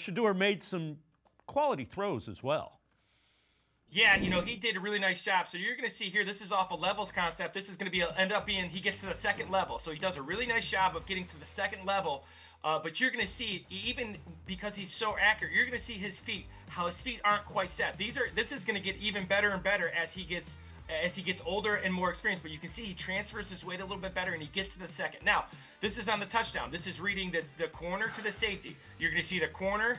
Shedeur made some quality throws as well. Yeah, he did a really nice job. So you're going to see here, this is off a levels concept. This is going to end up being, he gets to the second level. So he does a really nice job of getting to the second level. But you're going to see, even because he's so accurate, you're going to see his feet, how his feet aren't quite set. This is going to get even better and better as he gets older and more experienced. But you can see he transfers his weight a little bit better and he gets to the second. Now, this is on the touchdown. This is reading the corner to the safety. You're going to see the corner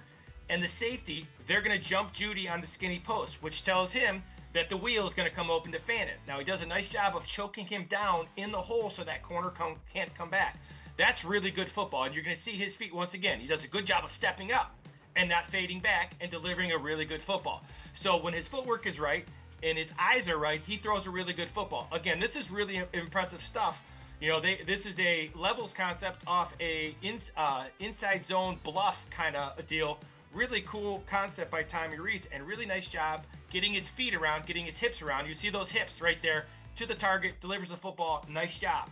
and the safety, they're going to jump Judy on the skinny post, which tells him that the wheel is going to come open to fan it. Now, he does a nice job of choking him down in the hole so that corner can't come back. That's really good football, and you're going to see his feet once again. He does a good job of stepping up and not fading back and delivering a really good football. So when his footwork is right and his eyes are right, he throws a really good football. Again, this is really impressive stuff. This is a levels concept off a inside zone bluff kind of a deal. Really cool concept by Tommy Rees, and really nice job getting his feet around, getting his hips around. You see those hips right there to the target, delivers the football. Nice job.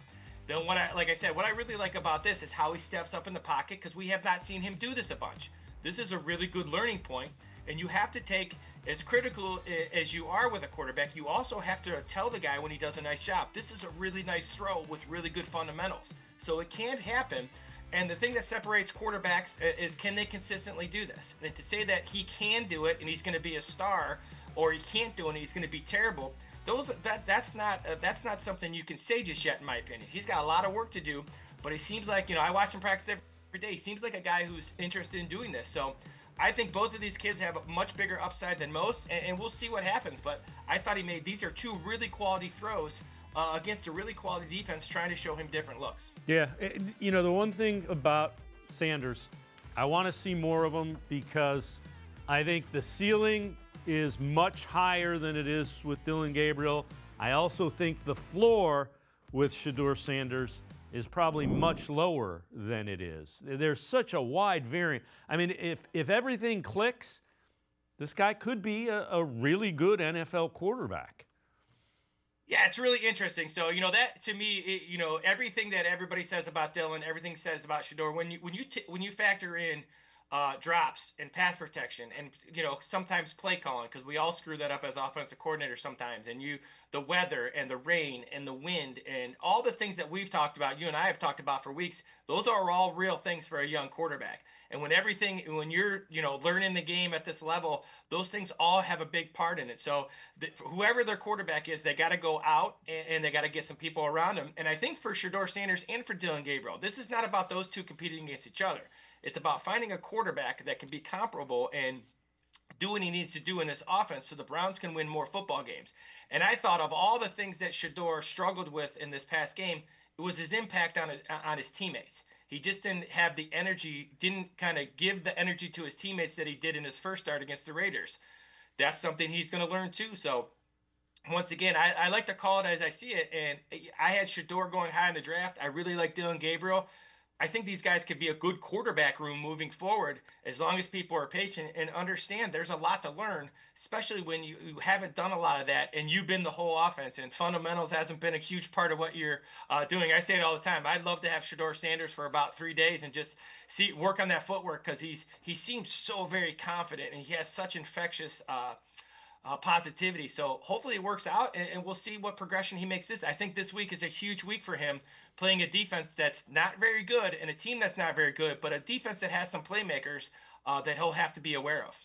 Then what I really like about this is how he steps up in the pocket, because we have not seen him do this a bunch. This is a really good learning point, and you have to take, as critical as you are with a quarterback, you also have to tell the guy when he does a nice job. This is a really nice throw with really good fundamentals. So it can't happen. And the thing that separates quarterbacks is, can they consistently do this? And to say that he can do it and he's going to be a star, or he can't do it and he's going to be terrible, that's not something you can say just yet, in my opinion. He's got a lot of work to do, but he seems like, I watch him practice every day. He seems like a guy who's interested in doing this. So I think both of these kids have a much bigger upside than most, and we'll see what happens. But I thought these are two really quality throws against a really quality defense, trying to show him different looks. Yeah, the one thing about Sanders, I want to see more of him, because I think the ceiling is much higher than it is with Dillon Gabriel. I also think the floor with Shedeur Sanders is probably much lower than it is. There's such a wide variance. I mean, if everything clicks, this guy could be a really good NFL quarterback. Yeah, it's really interesting. So, that to me, everything that everybody says about Dillon, everything says about Shedeur, when you factor in drops and pass protection and sometimes play calling, because we all screw that up as offensive coordinators sometimes, and the weather and the rain and the wind and all the things that we've talked about, you and I have talked about for weeks, those are all real things for a young quarterback. And when you're learning the game at this level, those things all have a big part in it. So whoever their quarterback is, they got to go out and they got to get some people around them. And I think for Shedeur Sanders and for Dillon Gabriel, this is not about those two competing against each other. It's about finding a quarterback that can be comparable and do what he needs to do in this offense so the Browns can win more football games. And I thought of all the things that Shedeur struggled with in this past game, it was his impact on his teammates. He just didn't have the energy, didn't kind of give the energy to his teammates that he did in his first start against the Raiders. That's something he's going to learn too. So once again, I like to call it as I see it. And I had Shedeur going high in the draft. I really like Dillon Gabriel. I think these guys could be a good quarterback room moving forward, as long as people are patient and understand there's a lot to learn, especially when you haven't done a lot of that and you've been the whole offense, and fundamentals hasn't been a huge part of what you're doing. I say it all the time. I'd love to have Shedeur Sanders for about 3 days and just work on that footwork, because he seems so very confident and he has such infectious positivity. So hopefully it works out, and we'll see what progression he makes this. I think this week is a huge week for him, playing a defense that's not very good and a team that's not very good, but a defense that has some playmakers that he'll have to be aware of.